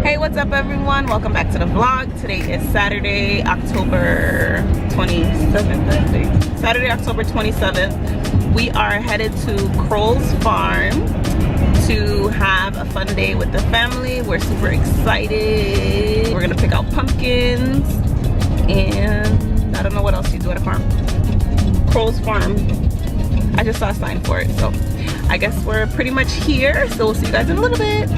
Hey, what's up everyone? Welcome back to the vlog. Today is Saturday, October 27th, I think. Saturday, October 27th. We are headed to Krolls farm to have a fun day with the family. We're super excited. We're gonna pick out pumpkins and I don't know what else you do at a farm. Krolls farm. I just saw a sign for it, so I guess we're pretty much here. So we'll see you guys in a little bit.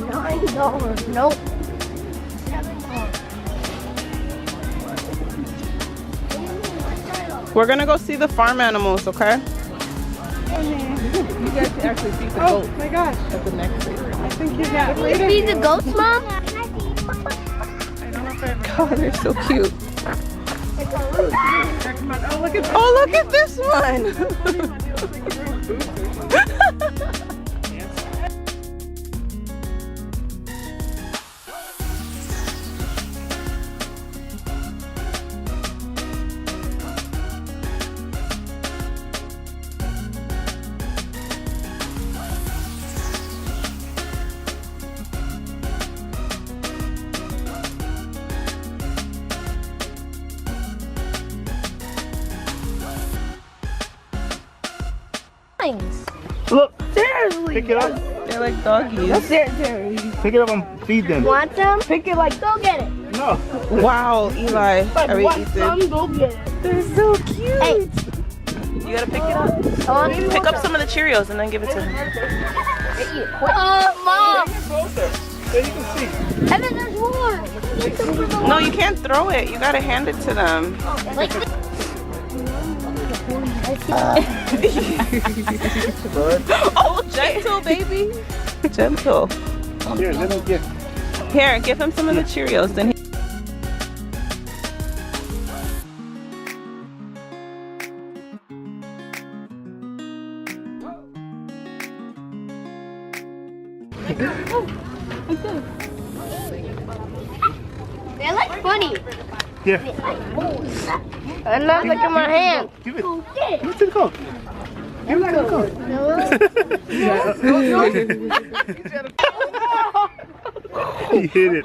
$9. Nope. We're gonna go see the farm animals, okay? You guys can actually feed the goats. Oh my gosh. At the next favorite. I think you got it. Feed the goats, Mom? I don't know if I ever. Oh, they're so cute. Oh, look at this one. Look, Seriously. pick it up. They're like doggies. That's seriously. Pick it up and feed them. Want them? Pick it like, go get it. No. Wow, Eli. Like, Are we want eating? some, go get it. They're so cute. Hey. You gotta pick it up. Pick up some of the Cheerios and then give it to him. Mom. Closer. So you can see. And then there's more. No, you can't throw it. You gotta hand it to them. Like this. Oh, gentle, baby. Gentle. Here, let me get. Here, give him some of the Cheerios. Then They're like funny. Here. And now look at my hand. Give it. Give it to the goat. Give it to the goat. He hit it.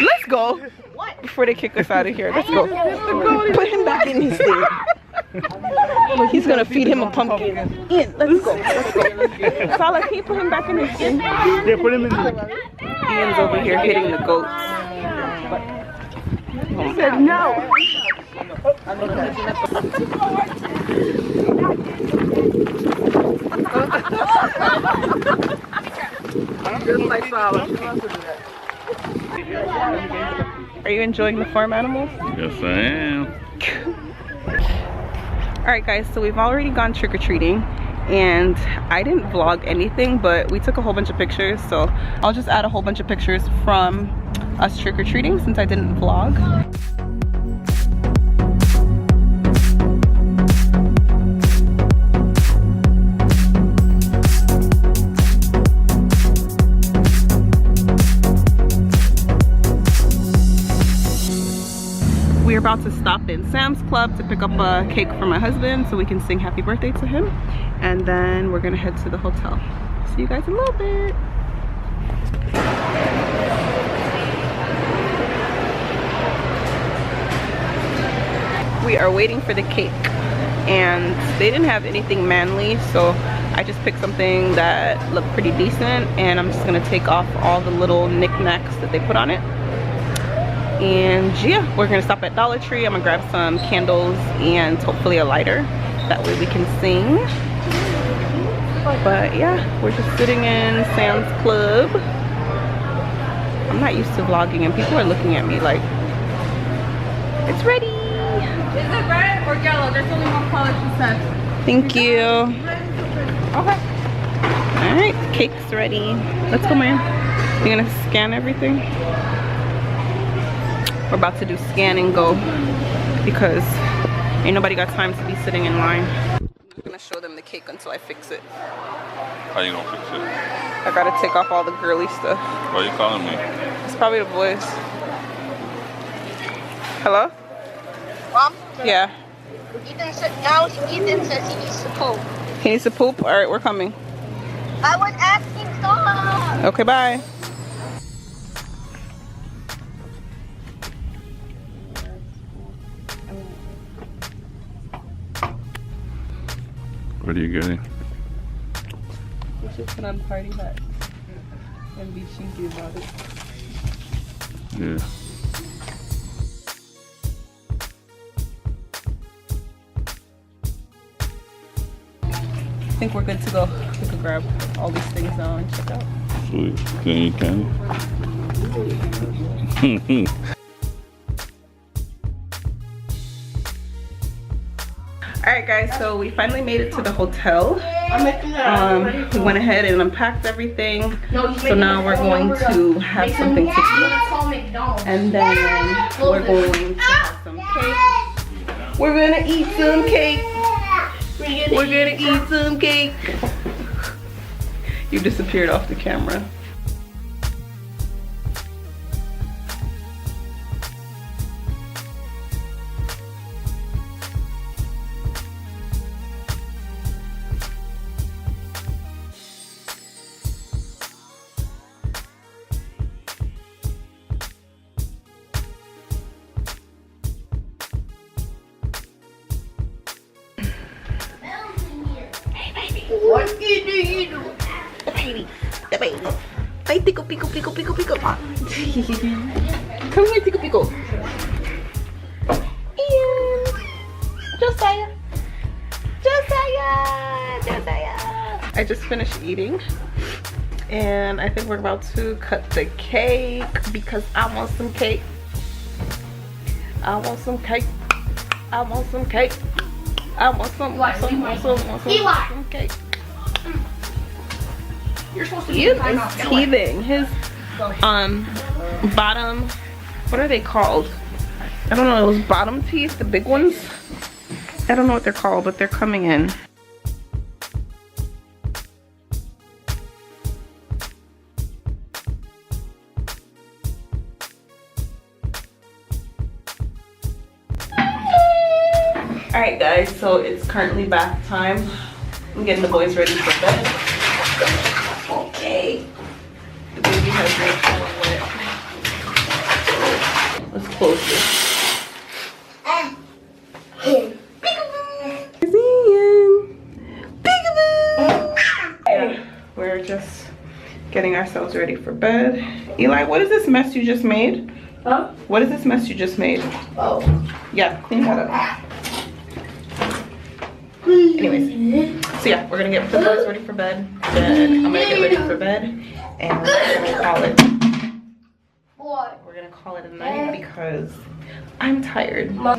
let's go. Before they kick us out of here, let's go. Put him back in his thing. He's gonna feed him a pumpkin. Ian, let's go. Let's go. Salah, can you put him back in his thing? Yeah, put him in the. Ian's over here hitting the goats. He said no. Just like Salah. Are you enjoying the farm animals? Yes, I am. Alright guys, so we've already gone trick-or-treating and I didn't vlog anything, but we took a whole bunch of pictures, so I'll just add a whole bunch of pictures from us trick-or-treating since I didn't vlog. We're about to stop in Sam's Club to pick up a cake for my husband so we can sing happy birthday to him, and then we're gonna head to the hotel. See you guys in a little bit. We are waiting for the cake and they didn't have anything manly, so I just picked something that looked pretty decent, and I'm just gonna take off all the little knickknacks that they put on it. And yeah, we're gonna stop at Dollar Tree. I'm gonna grab some candles and hopefully a lighter. That way we can sing. But yeah, we're just sitting in Sam's Club. I'm not used to vlogging and people are looking at me like, it's ready. Is it red or yellow? There's only one color, she said. Thank you. Okay. All right, cake's ready. Let's go, man. You're gonna scan everything? We're about to do scan and go because ain't nobody got time to be sitting in line. I'm not gonna show them the cake until I fix it. How you gonna fix it? I gotta take off all the girly stuff. Why are you calling me? It's probably the voice. Hello? Mom, Yeah. Ethan says he needs to poop. He needs to poop? All right, we're coming. I was asking stop. Okay, bye. What are you getting? We should put on party hats and be cheesy about it. Yeah. I think we're good to go. We could grab all these things now and check out. Sweet. Can you eat candy? Alright guys, so we finally made it to the hotel. We went ahead and unpacked everything. So now we're going to have something to eat. And then we're going to have some cake. We're gonna eat some cake. We're gonna eat some cake. You disappeared off the camera. What did you do? The baby. Hey, Tico, Pico, Pico, Pico, Pico. Come here, Tico, Pico. Ian. Josiah. I just finished eating. And I think we're about to cut the cake because I want some cake. I want some cake. I want some cake. I want some cake. You're supposed to Ian is teething. His bottom, what are they called? I don't know, those bottom teeth, the big ones. I don't know what they're called, but they're coming in. Alright guys, so it's currently bath time. I'm getting the boys ready for bed. Okay. The baby has no wet. Let's close this. Peekaboo! We're just getting ourselves ready for bed. Eli, what is this mess you just made? Huh? What is this mess you just made? Oh. Yeah, clean that up. Anyways, so yeah, we're gonna get the boys ready for bed. Then I'm gonna get ready for bed, and we're gonna call it. What? We're gonna call it a night because I'm tired. Oh my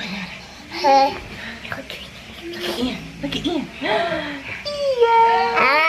god. Hey. Look at Ian. Look at Ian. Ian.